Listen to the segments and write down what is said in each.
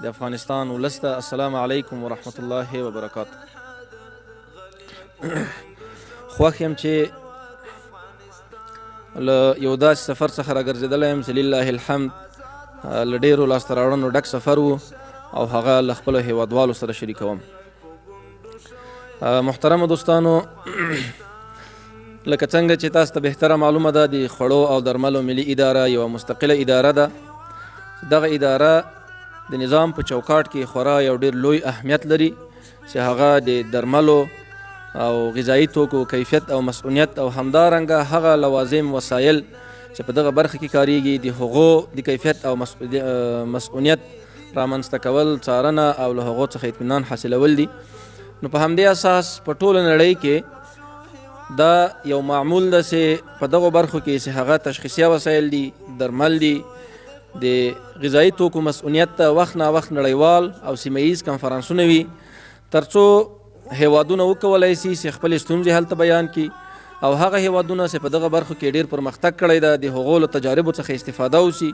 د افغانستان ولس ته السلام علیکم ورحمت الله وبرکاته. خوښ یم چې له یو داسې سفر څخه راګرځېدلی یم چې لله الحمد له ډېرو لاسته راوړنو ډک سفر و او هغه له خپلو هیوادوالو سره شریکوم. محترمو دوستانو، لکه څنګه چې تاسو ته بهتره معلومه ده، د خوړو او درملو ملي اداره یوه مستقله اداره ده. دغه اداره د نظام په چوکاټ کې خورا یو ډېر لوی اهمیت لري چې هغه د درملو او غذایي توکو کیفیت او مسؤلیت او همدارنګه هغه لوازم وسایل چې په دغه برخه کې کاریږي د هغو د کیفیت او مسؤلیت رامنځته کول، څارنه او له هغو څخه اطمینان حاصلول دي. نو په همدې اساس په ټوله نړۍ کې دا یو معمول ده چې په دغو برخو کې چې هغه تشخیصیه وسایل دي، درمل دي، د غذایي توکو مسؤلیت ته وخت نا وخت نړیوال او سیمه ییز کنفرانسونه وي، ترڅو هیوادونه وکولی شي چې خپلې ستونزې هلته بیان کړي او هغه هیوادونه چې په دغه برخو کې ډېر پرمختګ کړی ده د هغو له تجاربو څخه استفاده وشي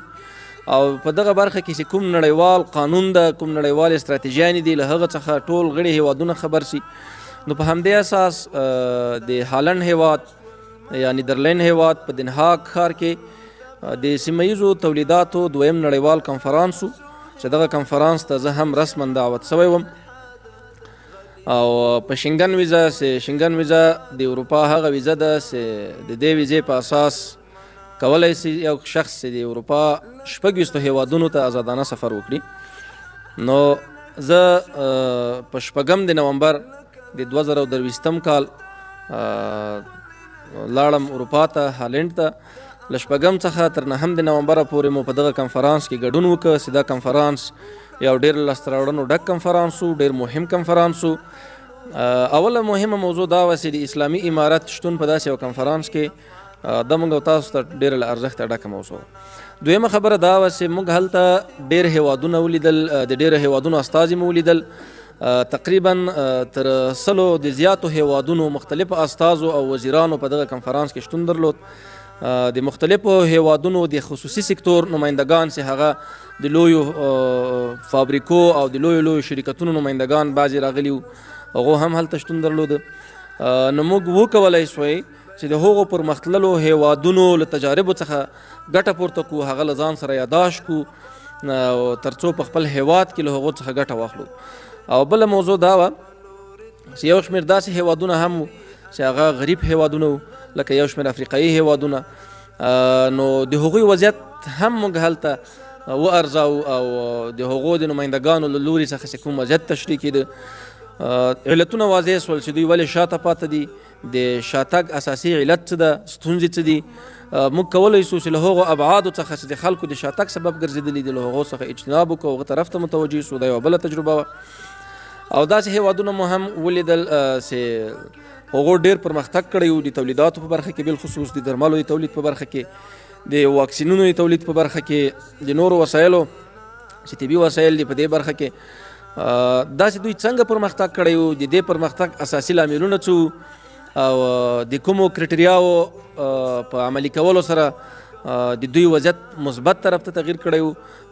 او په دغه برخه کې چې کوم نړیوال قانون ده، کوم نړیوال استراتیژیانې دي، له هغه څخه ټول غړي هیوادونه خبر شي. نو په همدې اساس د هالند هیواد یا نیدرلینډ هیواد په دنهاګ ښار کې د سیمه ییزو تولیداتو دویم نړیوال کنفرانس و چې دغه کنفرانس ته زه هم رسما دعوت شوی وم او په شنګن ویزا شنګن ویزا د اروپا هغه ویزا ده چې د دې ویزې په اساس کولی شي یو شخص د اروپا 26 هیوادونو ته آزادانه سفر وکړي. نو زه په 8 د نومبر د 2023 کال لاړم اروپا ته، هالند ته. له 8 څخه تر 9 د نومبر پورې مو په دغه کنفرانس کې ګډون وکړ چې دا کنفرانس یو ډېر لاسته راوړنو ډک کنفرانس و، ډېر مهم کنفرانس و. اوله مهمه موضوع دا وه چې د اسلامي امارت شتون په داسې یو کنفرانس کې دا موږ او تاسو ته ډېره له ارزښته ډکه موضوع. دویمه خبره دا وه چې موږ هلته ډېر هیوادونه ولیدل، د ډېرو هیوادونو استازي مو ولیدل، تقریبا تر 100 د زیاتو هیوادونو مختلفو استازو او وزیرانو په دغه کنفرانس کې شتون درلود. د مختلفو هیوادونو د خصوصي سکتور نمایندگان چې هغه د لویو فابریکو او د لویو شرکتونو نمایندگان بعضې راغلي وو، هغو هم هلته شتون درلوده. نو موږ وکولی شوی چې د هغو پرمختللو هیوادونو له تجاربو څخه ګټه پورته کړو، هغه له ځان سره یاداشت کړو ترڅو په خپل هیواد کې له هغو څخه ګټه واخلو. او بله موضوع دا وه چې یو شمېر داسې هیوادونه هم وو چې هغه غریب هیوادونه وو، لکه یو شمېر افریقایي هیوادونه. نو د هغوی وضعیت هم موږ هلته وارزاو او د هغو د نمایندګانو له لوري څخه چې کوم وضعیت تشریح کېده، علتونه واضح شول چې دوی ولې شاته پاته دي، د شاتګ اساسي علت څه ده، ستونزې څه دي. موږ کولی شو چې له هغو ابعادو څخه چې د خلکو د شاتګ سبب ګرځېدلي دي له هغو څخه اجتناب وکړو، هغه طرف ته متوجه شو. دا یوه بله تجربه وه. او داسې هیوادونه مو هم ولیدل چې هغو ډېر پرمختګ کړی و د تولیداتو په برخه کې، بالخصوص د درملو د تولید په برخه کې، د واکسینونو د تولید په برخه کې، د نورو وسایلو چې طبي وسایل دي په دې برخه کې. داسې دوی څنګه پرمختګ کړی و، د دې پرمختګ اساسي لاملونه څه وو او د کومو کرټریاو په عملي کولو سره د دوی وضعیت مثبت طرف ته تغییر کړی و.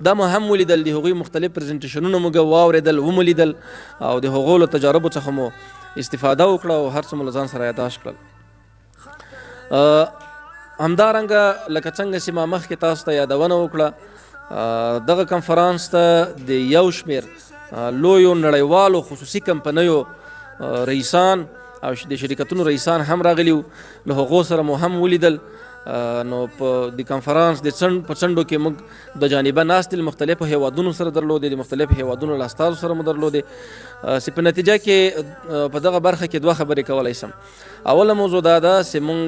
دا مو هم ولیدل، د هغوی مختلف پرزنټیشنونه موږ واورېدل، ومو لیدل او د هغو له تجاربو څخه مو استفاده وکړه او هر څه مو له ځان سره یاداشت کړل. همدارنګه لکه څنګه چې ما مخکې تاسو ته یادونه وکړه، دغه کنفرانس ته د یو شمېر لویو نړیوالو خصوصي کمپنیو رئیسان او د شرکتونو رئیسان هم راغلي وو، له هغو سره مو هم ولیدل. نو په د کنفرانس د په څنډو کې موږ د جانبه ناستې له مختلفو هیوادونو سره درلودې، د مختلفو هیوادونو له استازو سره مو درلودې، چې په نتیجه کې په دغه برخه کې 2 خبرې کولی شم. اوله موضوع دا ده چې موږ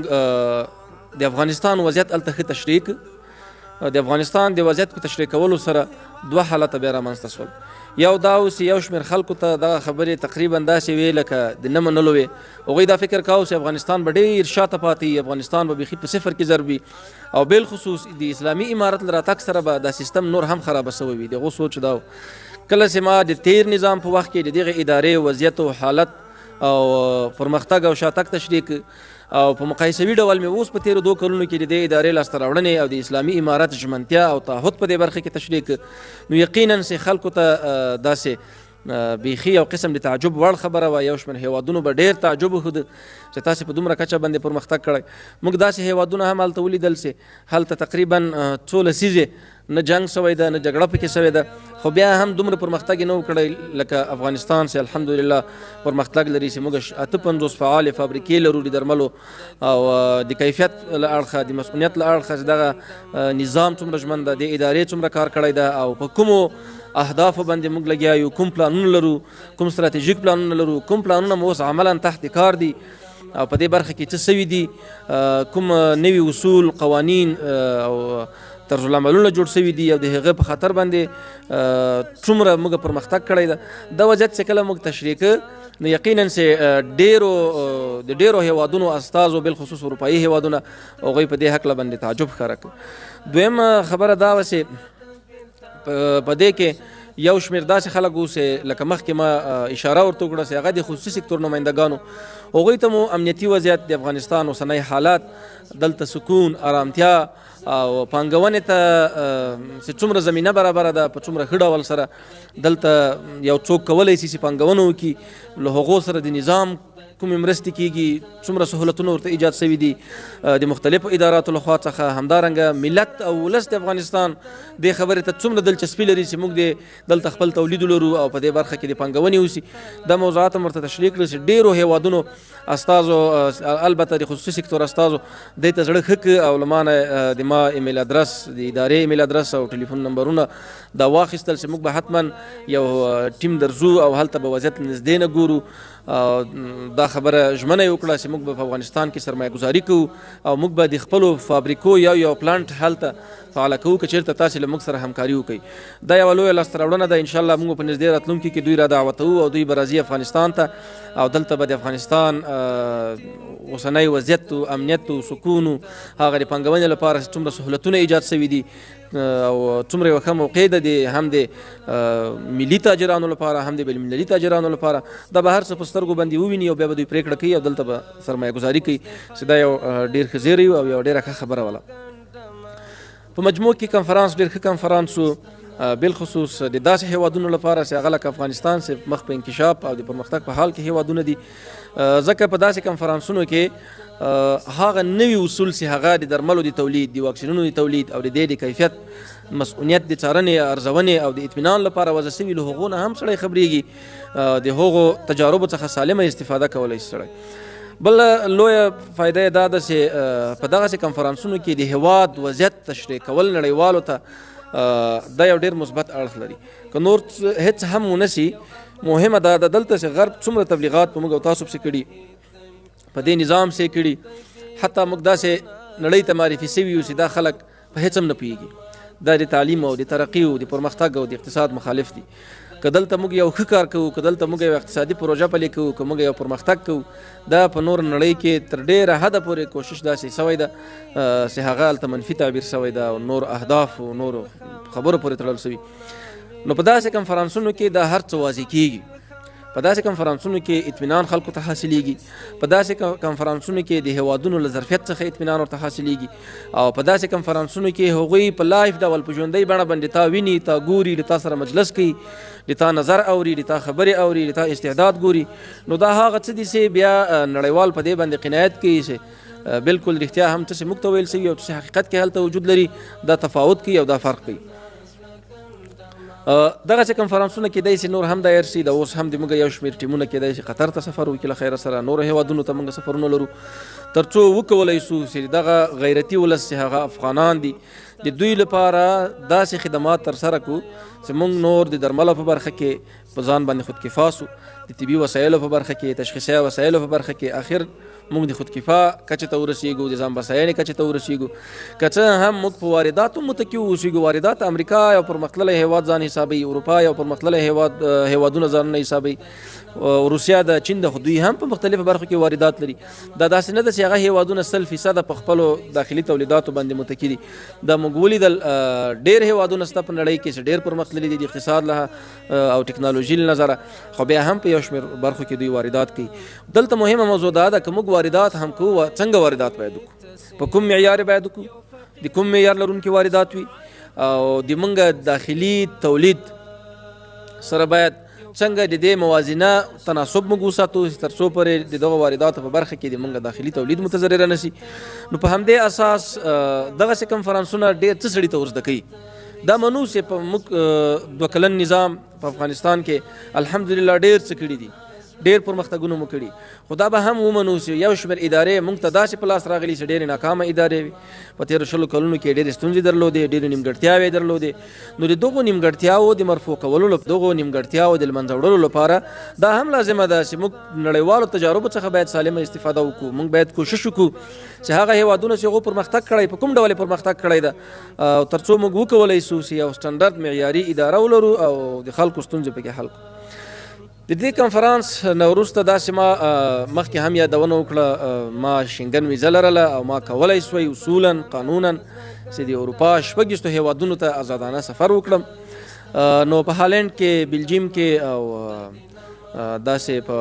د افغانستان وضعیت هلته ښه تشریح کړ. د افغانستان د وضعیت په تشریح کولو سره 2 حالته بیا رامنځته شول. یو دا و چې یو شمېر خلکو ته دغه خبرې تقریبا داسې وې لکه د نه منلو وې. هغوی دا فکر کاوه چې افغانستان به ډېر شاته پاتې وي، افغانستان به بیخي په صفر کې ضرب وي او بالخصوص د اسلامي امارت له راتګ سره به دا سیستم نور هم خرابه شوی وي. د هغو سوچ دا و. کله چې ما د تیر نظام په وخت کې د دغې ادارې وضعیت او حالت او پرمختګ او شاتګ تشریح او په مقایسوي ډول مې اوس په تېرو 2 کلونو کې د دې ادارې لاسته راوړنې او د اسلامي امارت ژمنتیا او تعهد په دې برخه کې تشریح کړ، نو یقینا چې خلکو ته داسې بیخي یو قسم د تعجب وړ خبره وه. یو شمېر هیوادونو به ډېر تعجب وښود چې تاسې په دومره کچه باندې پرمختګ کړی. موږ داسې هیوادونه هم هلته ولیدل چې هلته تقریبا 2 لسیزې نه جنګ سوی ده نه جګړه پکې سوې ده، خو بیا هم دومره پرمختګ یې نه و کړی لکه افغانستان چې الحمدلله پرمختګ لري، چې موږ 58 فعالې فابریکې لرو د درملو او د کیفیت له اړخه د مسؤلیت له اړخه چې دغه نظام څومره ژمن ده، د ادارې څومره کار کړی ده او په کومو اهدافو باندې موږ لګیا یو، کوم پلانونه لرو، کوم ستراتیژیک پلانونه لرو، کوم پلانونه مو اوس عملا تحت کار دي او په دې برخه کې څه سوي دي، کوم نوي اصول قوانین او طرز العملونه جوړ سوي دي او د هغه په خاطر باندې څومره موږ پرمختګ کړی ده. دا وضعیت چې کله موږ تشریح کړ نو یقینا چې ډېرو هیوادونو استازو بالخصوص اروپایي هیوادونه هغوی په دې هکله باندې تعجب ښکاره کړ. دویمه خبره دا وه چې په دې کې یو شمېر داسې خلک وو چې لکه مخکې ما اشاره ورته وکړه چې هغه د خصوصي سکتور نمایندګانو، هغوی ته مو امنیتي وضعیت د افغانستان اوسنی حالات، دلته سکون، آرامتیا او پانګونې ته چې څومره زمینه برابره ده، په څومره ښه ډول سره دلته یو څوک کولی شي چې پانګونه وکړي، له هغو سره د نظام کومې مرستې کېږي، څومره سهولتونه ورته ایجاد شوي دي د مختلفو اداراتو لخوا څخه. همدارنګه ملت او ولس د افغانستان دې خبرې ته څومره دلچسپي لري چې موږ دلته خپل تولید لرو او په دې برخه کې د پانګونې وسي. دا موضوعات هم ورته تشریح کړل چې ډېرو هیوادونو استازو، البته د خصوصي سکتور استازو دې ته زړه ښه کړ او له ما نه د ما ایمیل ادرس، د ادارې ایمیل ادرس او ټلیفون نمبرونه دا واخیستل چې موږ به حتما یو ټیم درځو او هلته به وضعیت نږدې نه ګورو. دا خبره ژمنه یې وکړه چې موږ به په افغانستان کې سرمایه گذاري کوو او موږ به د خپلو فابریکو یو پلانټ هلته فعاله کوو که چېرته تاسې له موږ سره همکاري وکړئ. دا یوه لویه لاسته راوړنه ده. انشاءالله موږ په نږدې راتلونکي کې دوی را دعوتوو او دوی به راځي افغانستان ته او دلته به د افغانستان اوسنی وضعیت و امنیت و سکون و هغه د پانګونې لپاره څومره سهولتونه ایجاد شوي دي او څومره یوه ښه موقع ده د هم د ملي تاجرانو لپاره هم د بینالمللي تاجرانو لپاره. دا به هر څه په سترګو باندې وویني او بیا به دوی پرېکړه کوي او دلته به سرمایه گذاري کوي، چې دا یو ډېر ښه زیری او یو ډېره ښه خبره وله. په مجموع کې کنفرانس ډېر ښه کنفرانس و، بالخصوص د داسې هیوادونو لپاره چې هغه لکه افغانستان چې مخ په انکشاف او د پرمختګ په حال کې هیوادونه دي. ځکه په داسې کنفرانسونو کې هغه نوي اصول چې هغه د درملو د تولید، د واکسینونو د تولید او د دې د کیفیت مسؤلیت د څارنې، ارزونې او د اطمینان لپاره وضع شوي، له هغو نه هم سړی خبرېږي، د هغو تجاربو څخه سالمه استفاده کولی شي سړی. بل لویه فایده یې دا ده چې په دغسې کنفرانسونو کې د هیواد وضعیت تشریح کول نړیوالو ته دا یو ډېر مثبت اړخ لري. که نور هېڅ هم ونه سي، مهمه دا ده دلته چې غرب څومره تبلیغات په موږ او تاسو پسې کړي، په دې نظام سې کړي، حتی موږ داسې نړۍ ته معرفي سوي یو چې دا خلک په هېڅ هم نه پوهېږي، دا د تعلیم او د ترقي او د پرمختګ او د اقتصاد مخالف دي. که دلته موږ یو ښه کار کوو، که دلته موږ یو اقتصادي پروژه پلې کوو، که موږ یو پرمختګ کوو، دا په نور نړۍ کې تر ډېره حده پورې کوشش داسې سوی ده چې هغه هلته منفي تعبیر سوی ده او نور اهداف او نورو خبرو پورې تړل سوي. نو په داسې کنفرانسونو کې دا هر څه واضح کېږي. په داسې کنفرانسونو کې اطمینان خلکو ته حاصلېږي، په داسې کنفرانسونو کې د هیوادونو له ظرفیت څخه اطمینان ورته حاصلېږي او په داسې کنفرانسونو کې هغوی په لایف ډول په ژوندۍ بڼه باندې تا ویني، تا ګوري، له تا سره مجلس کوي، د تا نظر اوري، د تا خبرې اوري، د تا استعداد ګوري. نو دا هغه څه دي چې بیا نړیوال په دې باندې قناعت کوي چې بالکل رښتیا هم څه چې موږ ته ویل سوي او څه حقیقت کې هلته وجود لري، دا تفاوت کوي او دا فرق کوي. دغسې کنفرانسونه کېدای شي نور هم دایر شي. د اوس هم د موږ یو شمېر ټیمونه کېدای شي قطر ته سفر وکړي، له خیره سره نورو هیوادونو ته موږ سفرونه لرو، تر څو وکولی شو چې دغه غیرتي ولس چې هغه افغانان دي د دوی لپاره داسې خدمات ترسره کړو چې موږ نور د درملو په برخه کې په ځان باندې خودکفا سو، د طبي وسایلو په برخه کې، تشخیصي وسایلو په برخه کې اخر موږ د خودکفا کچې ته ورسېږو، د ځان بساینې کچې ته ورسېږو. که څه هم موږ په وارداتو متکي اوسېږو، واردات امریکا یو پرمختللی هیواد ځان حسابوي، اروپا یو پرمختللی هیوادونه ځانونه حسابوي، روسیا د چین د خو دوی هم په مختلفو برخو کې واردات لري. دا داسې نه ده چې هغه هیوادونه 100% په خپلو داخلي تولیداتو باندې متکي دي. دا موږ ولیدل ډېر هیوادونه شته په نړۍ کې چې ډېر پرمختللي تللی دي د اقتصاد له او ټکنالوژي له نظره، خو بیا هم په یو شمېر برخو کې دوی واردات کوي. دلته مهمه موضوع دا ده که موږ واردات هم کوو، څنګه واردات باید وکړو، په کوم معیار باید وکړو، د کوم معیار لرونکي واردات وي، او د موږ داخلي تولید سره باید څنګه د دې موازنه تناسب موږ وساتو تر څو پورې د دغه وارداتو په برخه کې د موږ داخلي تولید متضرره نه سي. نو په همدې اساس دغسې کنفرانسونه ډېر څه سړي ته ورزده کوي. دا منو چې په موږ 2 کلن نظام په افغانستان کې الحمدلله ډېر څه کړي دي، ډېر پرمختګونه مو کړي، خو دا به هم ومنو چې یو شمېر ادارې موږ ته داسې په لاس راغلي چې ډېرې ناکامه ادارې وي. په تېرو 20 کلونو کې ډېرې ستونزې درلودې، ډېرې نیمګړتیاوې درلودې. نو د دغو نیمګړتیاوو د مرفوع کولو، دغو نیمګړتیاوو د له منځه وړلو لپاره دا هم لازمه ده چې موږ نړیوالو تجاربو څخه باید سالمه استفاده وکړو. موږ باید کوشش وکړو چې هغه هېوادونه چې هغو پرمختګ کړی په کوم ډول پرمختګ کړی ده، او تر څو موږ وکولی سو چې یو سټنډرډ معیاري اداره ولرو او د خلکو ستونزې پکې حل کړو. د دې کنفرانس نه وروسته داسې ما مخکې هم یادونه وکړه، ما شنګن ویزه لرله او ما کولی سوی اصولا قانونا چې د اروپا 6 هېوادونو ته آزادانه سفر وکړم. نو په هالند کې، بلجیم کې او داسې په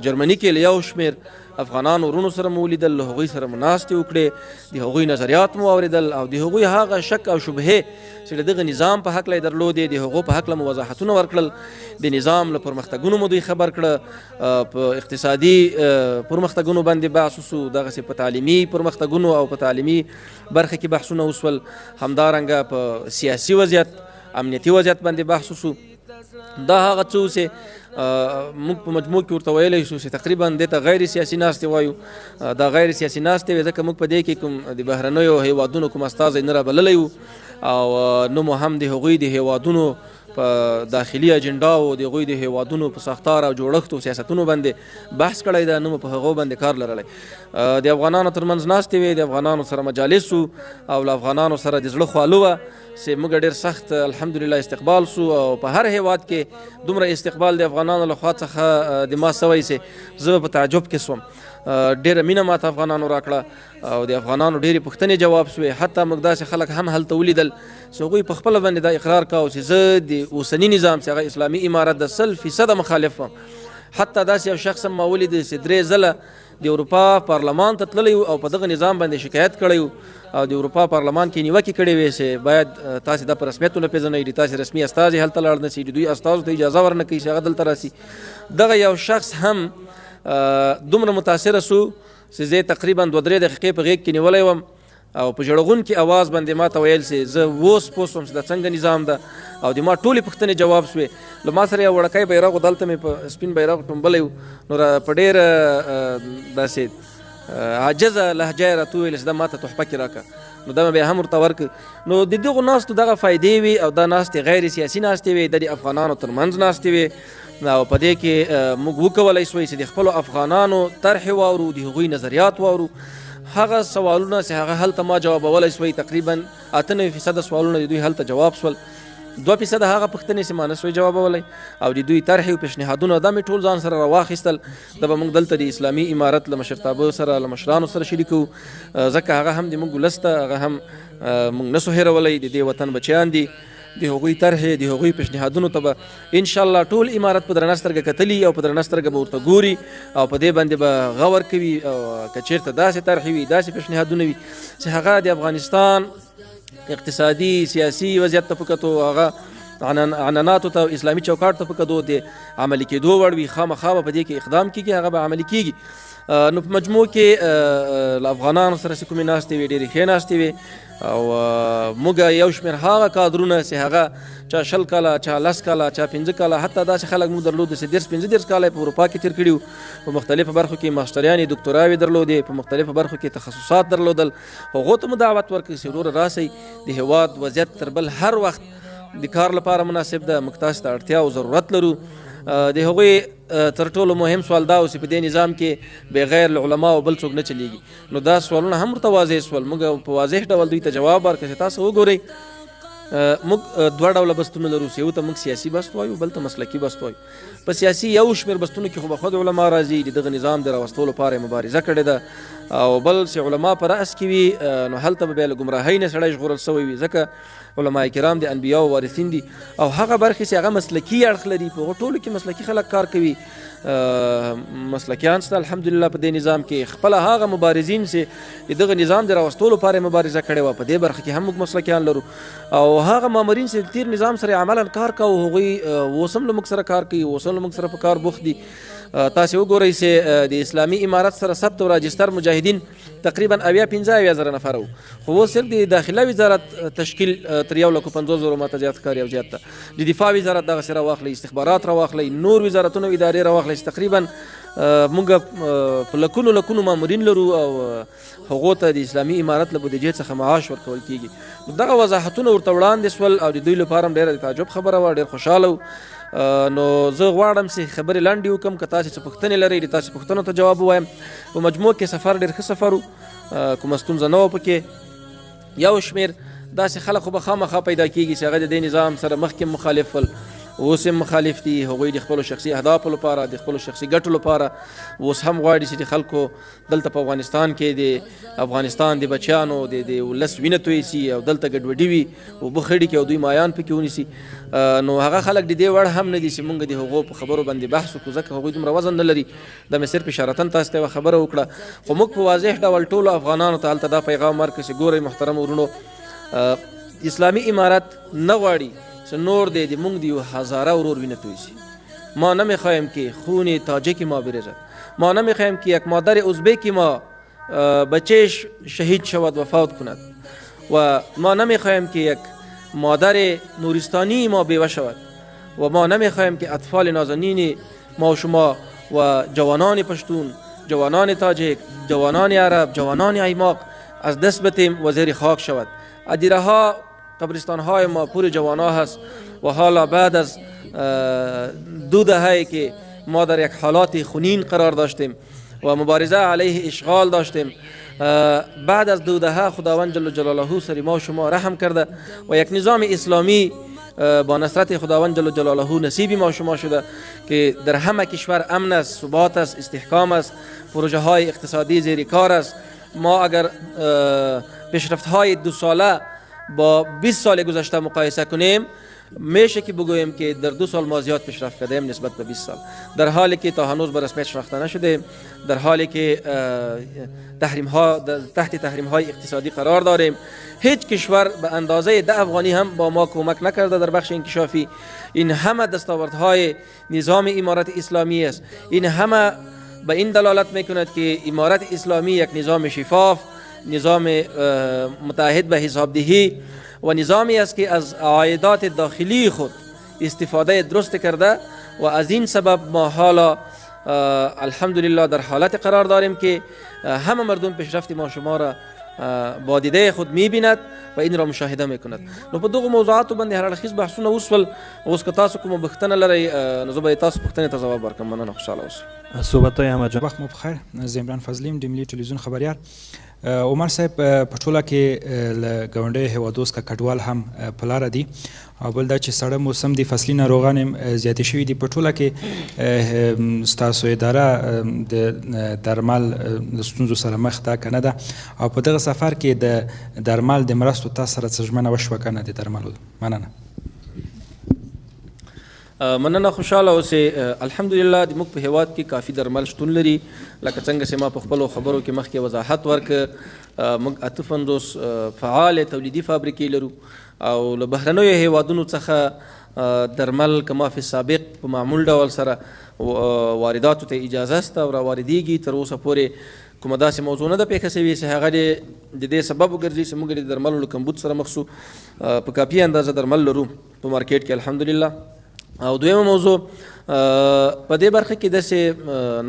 جرمني کې له یو شمېر افغانانو ورونو سره مو ولیدل، له هغوی سره مو ناستې وکړې، د هغوی نظریات مو واورېدل او د هغوی هغه شک او شبهې چې د دغه نظام په هکله یې درلودې، د هغو په هکله مو وضاحتونه ورکړل. د نظام له پرمختګونو مو دوی خبر کړه، په اقتصادي پرمختګونو باندې بحث وسو، دغسې په تعلیمي پرمختګونو او په تعلیمي برخه کې بحثونه وسول، همدارنګه په سیاسي وضعیت، امنیتي وضعیت باندې بحث وسو. دا هغه څه چې موږ په مجموع کې ورته ویلی شو چې تقریبا دې ته غیر سیاسي ناستې وایو. دا غیر سیاسي ناستې وې ځکه موږ په دې کې کوم د بهرنیو هیوادونو کوم استازی نه رابللی وو، او نه مو هم د هغوی د هیوادونو په داخلي اجنډاو، د هغوی د هیوادونو په ساختار او جوړښت او سیاستونو باندې بحث کړی ده، نه مو په هغو باندې کار لرلی. د افغانانو ترمنځ ناستې وې، د افغانانو سره مجالس وو او له افغانانو سره د زړه خوالو وه چې موږ ډېر سخت الحمدلله استقبال سو، او په هر هیواد کې دومره استقبال د افغانانو له خوا څخه د ما سوی چې زه په تعجب کې سوم. ډېره مینه ماته افغانانو راکړه او د افغانانو ډېرې پوښتنې جواب سوې. حتی موږ داسې خلک هم هلته ولیدل چې هغوی په خپله باندې دا اقرار کاوه چې زه د اوسني نظام چې هغه اسلامي امارت د 100% مخالف وم. حتی داسې یو شخص هم ما ولید چې 3 ځله د اروپا پارلمان ته تللی او په دغه نظام باندې شکایت کړی او د اروپا پارلمان کې نیوکې کړې وې چې باید تاسې دا په رسمیت ونه پېژنئ، د تاسې رسمي استازي هلته لاړ نه سي، د دوی استازو ته اجازه ورنه کوي چې هغه دلته راسي. دغه یو شخص هم دومره متاثره سو چې زه تقریبا 2-3 دقیقې په غېږ کې نیولی وم او په ژړغونکي اواز باندې ما ته ویل چې زه اوس پوه سوم چې دا څنګه نظام ده، او د ما ټولې پوښتنې جواب سوې. له ما سره یو وړکی بیرغ و، دلته مې په سپین بیرغ ټومبلی و، نو په ډېره داسې عاجزه لهجه یې راته وویل چې دا ما ته تحفه کې راکړه. نو دا مې بیا هم ورته ورکړ. نو د دغو ناستو دغه فایدې وي او دا ناستې غیر سیاسي ناستې وي، د افغانانو ترمنځ ناستې وي، او په دې کې موږ وکولی سوی چې د خپلو افغانانو طرحې واورو، د هغوی نظریات واورو. هغه سوالونه چې هغه هلته ما جوابولی سوی، تقریبا 98% سوالونه د دوی هلته جواب سول. 2% هغه پوښتنې چې ما نه سوی جوابولی او د دوی طرحې او پیشنهادونه دا مې ټول ځان سره راواخیستل. دا به موږ دلته د اسلامي امارت له مشرتابه سره، له مشرانو سره شریکو، ځکه هغه هم د موږ ولس ته، هغه هم موږ نسو هېرولی، د دې وطن بچیان دي. د هغوی طرحې، د هغوی پیشنهادونو ته به انشاءالله ټول امارت په درنه سترګه کتلي او په درنه سترګه به ورته ګوري او په دې باندې به غور کوي. او که چېرته داسې طرحې وي، داسې پیشنهادونه وي چې هغه د افغانستان اقتصادي سیاسي وضعیت ته په کتو، هغه عنعناتو ته، اسلامي چوکاټ ته په کتو د عملي کېدو وړ وي، خامخا به په دې کې اقدام کېږي، هغه به عملي کېږي. نو په مجموع کې له افغانانو سره چې کومې ناستې وې ډېرې ښې ناستې وې، او موږ یو شمېر هغه کادرونه چې هغه چا 20 کاله، چا 10 کاله، چا 15 کاله، حتی داسې خلک موږ درلود چې 30-35 کاله په اروپا کې تېر کړي وو، په مختلفو برخو کې ماسټریانې، دکتوراوې درلودې، په مختلفو برخو کې تخصصات درلودل. هغو ته مو دعوت ورکړي چې وروره راسئ، د هېواد وضعیت تر بل هر وخت د کار لپاره مناسب ده، موږ تاسو ته اړتیا او ضرورت لرو. د هغوی تر ټولو مهم سوال دا و چې په دې نظام کې بغیر له علماو بل څوک نه چلیږي. نو دا سوالونه هم ورته واضح سول. موږ په واضح ډول دوی ته جواب ورکړ چې تاسو وګورئ، موږ 2 ډوله بستونه لرو، یو ته موږ سیاسي بست وایو، بل ته مسلکي بست وایو. په سیاسي یو شمېر بستونو کې خو به خود علما راځي، د دغه نظام د راوستو لپاره مبارزه کړې ده، او بل چې علما په رأس کې وي نو هلته به بیا له ګمراهۍ نه سړی ژغورل سوی وي، ځکه علما کرام د انبیاو وارثین دي. او هغه برخې چې هغه مسلکي اړخ لري، په هغو ټولو کې مسلکي خلک کار کوي. مسلکیان شته الحمدلله په دې نظام کې. خپله هغه مبارزین چې د دغه نظام د راوستلو لپاره مبارزه کړې وه، په دې برخه کې هم موږ مسلکیان لرو. او هغه مامورین چې تیر نظام سره عملا کار کوي، هغوی اوس هم له موږ سره کار کوي، اوس هم له موږ سره په کار بوخت دي. تاسې وګورئ چې د اسلامي امارت سره ثبت او راجستر مجاهدین تقریبا 75,000 نفر وو، خو اوس صرف د داخله وزارت تشکیل تر 150,000 ماته زیات ښکاري او زیات ته. د دفاع وزارت دغسې راواخلئ، استخبارات راواخلئ، نور وزارتونه او ادارې راواخلئ، تقریبا موږ په لکونو مامورین لرو او هغو ته د اسلامي امارت له بودیجې څخه معاش ورکول کیږي. نو دغه وضاحتونه ورته وړاندې سول او د دوی لپاره هم ډېره د تعجب خبره وه، ډېر خوشحاله وو. نو زه غواړم چې خبرې لنډې وکړم، که تاسې څه پوښتنې لرئ د تاسې پوښتنو ته جواب ووایم. په مجموع کې سفر ډېر ښه سفر و، کومه ستونزه نه وه پکې. یو شمېر داسې خلک خو به خامخا پیدا کېږي چې هغه د دې نظام سره مخکې مخالف ول، اوس هم مخالف دي. هغوی د خپلو شخصي اهدافو لپاره، د خپلو شخصي ګټو لپاره اوس هم غواړي چې د خلکو دلته په افغانستان کې د افغانستان د بچیانو د ولس وینه توی سي او دلته ګډوډي وي، اوبه خړي کړي او دوی مایان پکې ونیسي. نو هغه خلک د دې وړ هم نه دي چې موږ د هغو په خبرو باندې بحث وکړو، ځکه هغوی دومره وزن نه لري. دا مې صرف اشارتن تاسو ته یوه خبره وکړه، خو موږ په واضح ډول ټولو افغانانو ته هلته دا پیغام ورکړو چې ګورئ محترم ورونو، اسلامي امارت نه غواړي چې نور د موږ د یو هزاره ورور وینه توی سي. ما نمیخوایم که خون تاجک ما بریزد، ما نمیخوایم که یک مادر ازبک ما بچهش شهید شود و فوت کند، و ما نمیخوایم که یک مادر نورستانی ما بیوه شود، و ما نمیخوایم که اطفال نازنین ما و شما و جوانان پشتون، جوانان تاجک، جوانان عرب، جوانان ایماق از دست بتیم و زیر خاک شود. ادیره ها، قبرستان های ما پر جوانا هست و حالا بعد از 2 دهه که ما در یک حالات خونین قرار داشتیم و مبارزه علیه اشغال داشتیم، بعد از 2 دهه خداوند جل جلاله سر ما و شما رحم کرده و یک نظام اسلامی با نصرت خداوند جل جلاله نصیب ما و شما شده که در همه کشور امن است، ثبات است، استحکام است، پروژه های اقتصادی زیر کار است. ما اگر پیشرفت های 2 ساله با 20 سال گذشته مقایسه کنیم، میشه که بگوییم که در 2 سال ما زیاد پیشرفت کردیم نسبت به 20 سال، در حالی که تا هنوز به رسمیت شناخته نشدیم، در حالی که تحت تحریم های اقتصادی قرار داریم. هیچ کشور به اندازه 10 افغانی هم با ما کمک نکرده در بخش انکشافی. این همه دستاوردهای نظام امارت اسلامی است. این همه به این دلالت میکند که امارت اسلامی یک نظام شفاف، نظام متعهد به حسابدهی و نظامی است که از عایدات داخلی خود استفاده درست کرده و از این سبب ما حالا الحمدلله در حالت قرار داریم که همه مردم پیشرفت ما شما را با دیده خود میبیند و این را مشاهده میکند. نو په دغه موضوعاتو باندې هر اړخیز بحثونه وسول. اوس که تاسو کومه پوښتنه لرئ نو زه به تاسو پوښتنې ته ځواب ورکړم. مننه، خوشحاله اوسئ. صحبتهای احمد جان. وخت مو بخیر. زه عمران فضلیم د ملي ټلویزیون خبریال. عمر صاحب په ټوله کې له ګاونډیو هیوادو څخه کډوال هم په لاره دي، او بل دا چې سړه موسم دی، فصلي ناروغان هم زیاتې شوي دي. په ټوله کې ستاسو اداره د درمل د ستونزو سره مخ ده که نه ده، او په دغه سفر کې د درمل د مرستو تاسو سره څه ژمنه وشوه که نه د درملو؟ مننه. مننه، خوشحاله اوسئ. الحمدلله د موږ په هیواد کې کافي درمل شتون لري. لکه څنګه چې ما په خپلو خبرو کې مخکې وضاحت ورکړ، موږ 58 فعال تولیدي فابریکې لرو او له بهرنیو هیوادونو څخه درمل کما فی سابق په معمول ډول سره وارداتو ته اجازه شته او راواردېږي. تر اوسه پورې کومه داسې موضوع نه ده پیښه شوې چې هغه د دې سبب وګرځي چې موږ د درملو له کمبود سره مخ شو. په کافي اندازه درمل لرو په مارکیټ کې الحمدلله. او دویمه موضوع په دې برخه کې داسې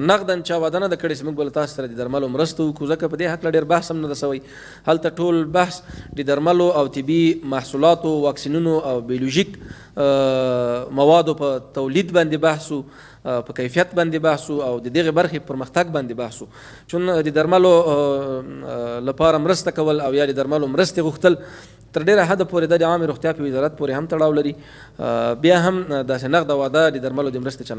نقدن چا واده نه ده کړې چې موږ به له تاسو سره د درملو مرسته وکړو، ځکه په دې هکله ډېر بحث هم نه ده سوی. هلته ټول بحث د درملو او طبي محصولاتو، واکسینونو او بیولوژیک موادو په تولید باندې بحث و، په کیفیت باندې بحث او د دغه برخې پرمختګ باندې بحث. چون د درملو لپاره مرسته کول او یا د درملو مرستې غوښتل تر ډیره حده پورې د عامه روغتیا په وزارت پورې هم تړاو لري. بیا هم داسې نقده واده د درملو د مرستې چا نه